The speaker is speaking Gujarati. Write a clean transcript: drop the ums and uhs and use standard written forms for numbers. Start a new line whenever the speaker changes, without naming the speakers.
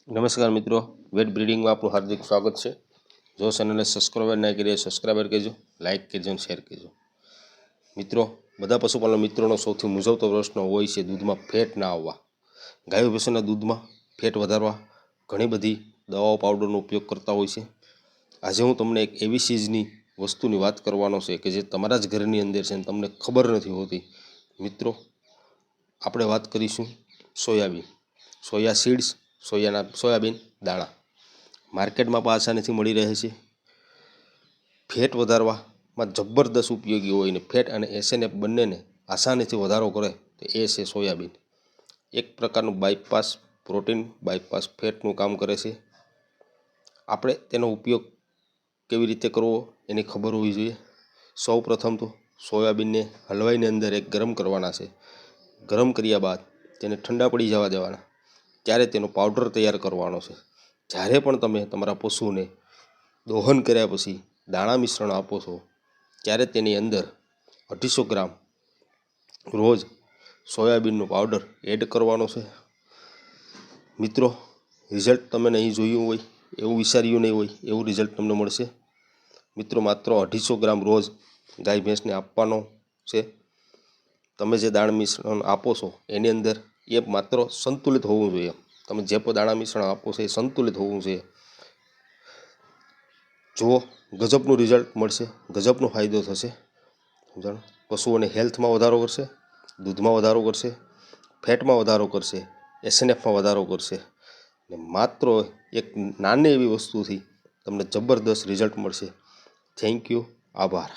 નમસ્કાર મિત્રો, વેટ બ્રીડિંગમાં આપનું હાર્દિક સ્વાગત છે। જો ચેનલને સબસ્ક્રાઈબર ના કરી સબસ્ક્રાઈબર કરજો, લાઇક કરજો અને શેર કરજો। મિત્રો, બધા પશુપાલન મિત્રોનો સૌથી મૂંઝવતો પ્રશ્ન હોય છે દૂધમાં ફેટ ના આવવા। ગાયો ભેંસોના દૂધમાં ફેટ વધારવા ઘણી બધી દવાઓ પાવડરનો ઉપયોગ કરતા હોય છે। આજે હું તમને એક એવી ચીજની વસ્તુની વાત કરવાનો છે કે જે તમારા જ ઘરની અંદર છે અને તમને ખબર નથી હોતી। મિત્રો, આપણે વાત કરીશું સોયાબીન, સોયા સીડ્સ, સોયાબીન દાણા માર્કેટમાં પણ આસાનીથી મળી રહે છે। ફેટ વધારવામાં જબરદસ્ત ઉપયોગી હોય ને ફેટ અને એસએનએફ બંનેને આસાનીથી વધારો કરે તો એ છે સોયાબીન। એક પ્રકારનું બાયપાસ પ્રોટીન બાયપાસ ફેટનું કામ કરે છે। આપણે તેનો ઉપયોગ કેવી રીતે કરવો એની ખબર હોવી જોઈએ। સૌ પ્રથમ તો સોયાબીનને હલવાઈની અંદર એક ગરમ કરવાના છે। ગરમ કર્યા બાદ તેને ઠંડા પડી જવા દેવાના, ત્યારે તેનો પાવડર તૈયાર કરવાનો છે। જ્યારે પણ તમે તમારા પશુને દોહન કર્યા પછી દાણા મિશ્રણ આપો છો ત્યારે તેની અંદર 250 ગ્રામ રોજ સોયાબીનનો પાવડર એડ કરવાનો છે। મિત્રો, રિઝલ્ટ તમે નહીં જોયું હોય એવું વિચાર્યું નહીં હોય એવું રિઝલ્ટ તમને મળશે। મિત્રો, માત્ર 250 ગ્રામ રોજ ગાય ભેંસને આપવાનો છે। તમે જે દાણા મિશ્રણ આપો છો એની અંદર એ માત્ર સંતુલિત હોવું જોઈએ। તમે જે પણ દાણા મિશ્રણ આપો છો એ સંતુલિત હોવું જોઈએ। જુઓ, ગજબનું રિઝલ્ટ મળશે, ગજબનો ફાયદો થશે। સમજાણું? પશુઓને હેલ્થમાં વધારો કરશે, દૂધમાં વધારો કરશે, ફેટમાં વધારો કરશે, એસએનએફમાં વધારો કરશે ને માત્ર એક નાની એવી વસ્તુથી તમને જબરદસ્ત રિઝલ્ટ મળશે। થેન્ક યુ, આભાર।